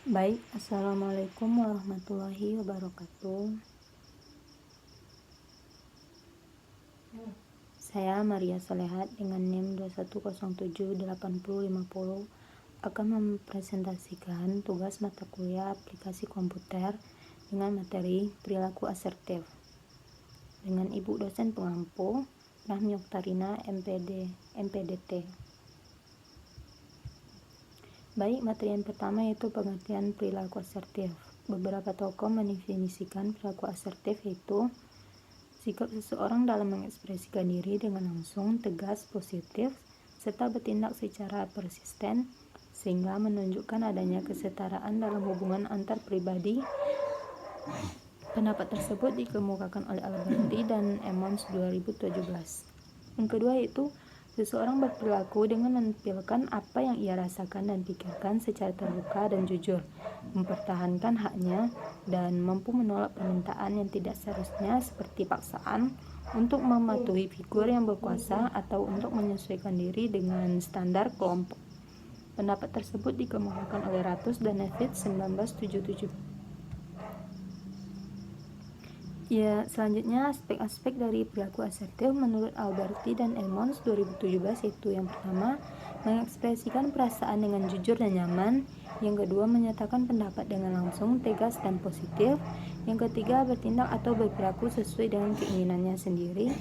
Baik, Assalamualaikum warahmatullahi wabarakatuh. Saya Maria Solehat dengan NIM 21078050 akan mempresentasikan tugas mata kuliah aplikasi komputer dengan materi perilaku asertif dengan Ibu dosen pengampu Rahmi Oktarina MPDT. Baik, materi yang pertama yaitu pengertian perilaku asertif. Beberapa tokoh mendefinisikan perilaku asertif yaitu sikap seseorang dalam mengekspresikan diri dengan langsung, tegas, positif, serta bertindak secara persisten sehingga menunjukkan adanya kesetaraan dalam hubungan antar pribadi. Pendapat tersebut dikemukakan oleh Alberti dan Emmons 2017. Yang kedua yaitu seseorang berperilaku dengan menampilkan apa yang ia rasakan dan pikirkan secara terbuka dan jujur, mempertahankan haknya, dan mampu menolak permintaan yang tidak seharusnya seperti paksaan untuk mematuhi figur yang berkuasa atau untuk menyesuaikan diri dengan standar kelompok. Pendapat tersebut dikemukakan oleh Ratus dan Nevitt 1977. Ya, selanjutnya aspek-aspek dari perilaku asertif menurut Alberti dan Emmons 2017 yaitu yang pertama, mengekspresikan perasaan dengan jujur dan nyaman. Yang kedua, menyatakan pendapat dengan langsung, tegas, dan positif. Yang ketiga, bertindak atau berperilaku sesuai dengan keinginannya sendiri.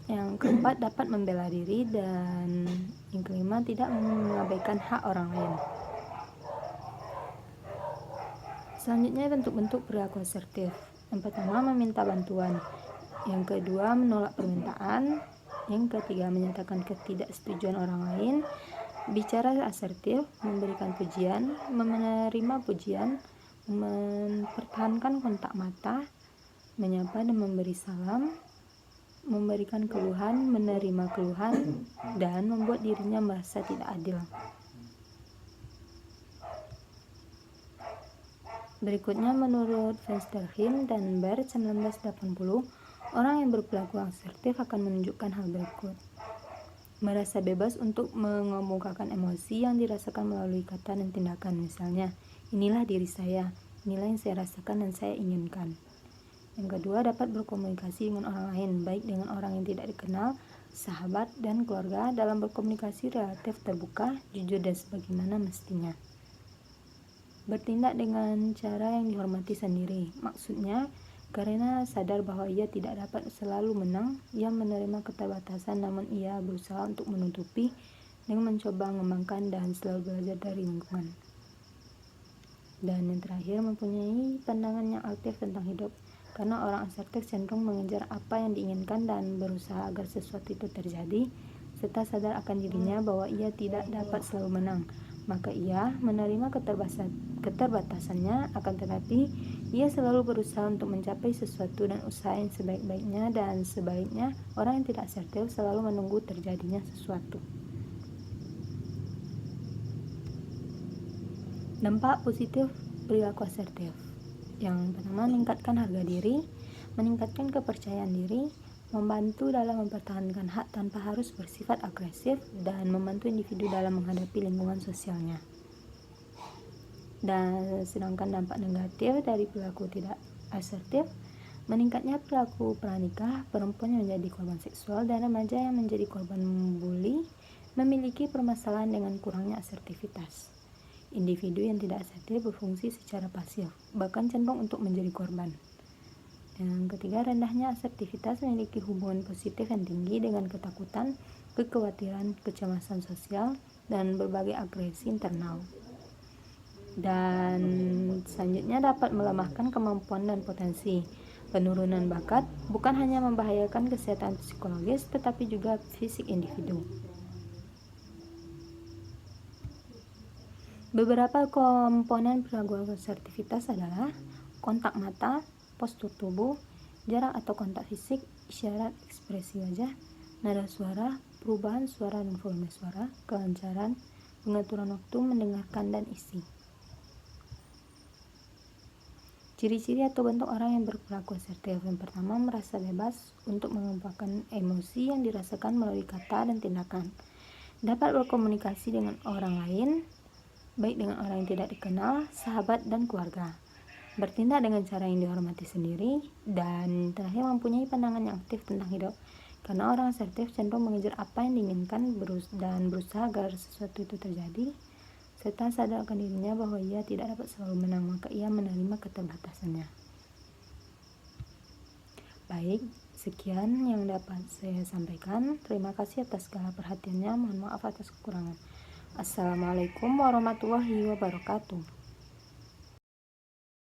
Yang keempat, dapat membela diri. Dan yang kelima, tidak mengabaikan hak orang lain. Selanjutnya, bentuk-bentuk perilaku asertif. Yang pertama, meminta bantuan. Yang kedua, menolak permintaan. Yang ketiga, menyatakan ketidaksetujuan orang lain. Bicara asertif, memberikan pujian, menerima pujian, mempertahankan kontak mata, menyapa dan memberi salam, memberikan keluhan, menerima keluhan, dan membuat dirinya merasa tidak adil. Berikutnya, menurut Fensterheim dan Baird 1980, orang yang berperilaku asertif akan menunjukkan hal berikut. Merasa bebas untuk mengemukakan emosi yang dirasakan melalui kata dan tindakan. Misalnya, inilah diri saya, inilah yang saya rasakan dan saya inginkan. Yang kedua, dapat berkomunikasi dengan orang lain, baik dengan orang yang tidak dikenal, sahabat, dan keluarga dalam berkomunikasi relatif terbuka, jujur, dan sebagaimana mestinya. Bertindak dengan cara yang dihormati sendiri, maksudnya karena sadar bahwa ia tidak dapat selalu menang, ia menerima keterbatasan namun ia berusaha untuk menutupi dengan mencoba mengembangkan dan selalu belajar dari lingkungan. Dan yang terakhir, mempunyai pandangan yang aktif tentang hidup, karena orang asertif cenderung mengejar apa yang diinginkan dan berusaha agar sesuatu itu terjadi, serta sadar akan dirinya bahwa ia tidak dapat selalu menang. Maka ia menerima keterbatasannya, akan tetapi ia selalu berusaha untuk mencapai sesuatu dan usaha yang sebaik-baiknya, dan sebaliknya orang yang tidak asertif selalu menunggu terjadinya sesuatu. Dampak positif perilaku asertif. Yang pertama, meningkatkan harga diri, meningkatkan kepercayaan diri, membantu dalam mempertahankan hak tanpa harus bersifat agresif, dan membantu individu dalam menghadapi lingkungan sosialnya. Dan sedangkan dampak negatif dari perilaku tidak asertif, meningkatnya perilaku pranikah, perempuan yang menjadi korban seksual, dan remaja yang menjadi korban bully, memiliki permasalahan dengan kurangnya asertivitas. Individu yang tidak asertif berfungsi secara pasif, bahkan cenderung untuk menjadi korban. Yang ketiga, rendahnya asertivitas memiliki hubungan positif yang tinggi dengan ketakutan, kekhawatiran, kecemasan sosial, dan berbagai agresi internal. Dan selanjutnya, dapat melemahkan kemampuan dan potensi. Penurunan bakat bukan hanya membahayakan kesehatan psikologis, tetapi juga fisik individu. Beberapa komponen perilaku asertivitas adalah kontak mata, postur tubuh, jarak atau kontak fisik, isyarat ekspresi wajah, nada suara, perubahan suara dan volume suara, kelancaran, pengaturan waktu mendengarkan, dan isi. Ciri-ciri atau bentuk orang yang berperilaku asertif. Yang pertama, merasa bebas untuk mengemukakan emosi yang dirasakan melalui kata dan tindakan. Dapat berkomunikasi dengan orang lain, baik dengan orang yang tidak dikenal, sahabat, dan keluarga. Bertindak dengan cara yang dihormati sendiri, dan terakhir mempunyai pandangan yang aktif tentang hidup. Karena orang asertif cenderung mengejar apa yang diinginkan dan berusaha agar sesuatu itu terjadi, serta sadar akan dirinya bahwa ia tidak dapat selalu menang, maka ia menerima keterbatasannya. Baik, sekian yang dapat saya sampaikan. Terima kasih atas segala perhatiannya. Mohon maaf atas kekurangan. Assalamualaikum warahmatullahi wabarakatuh.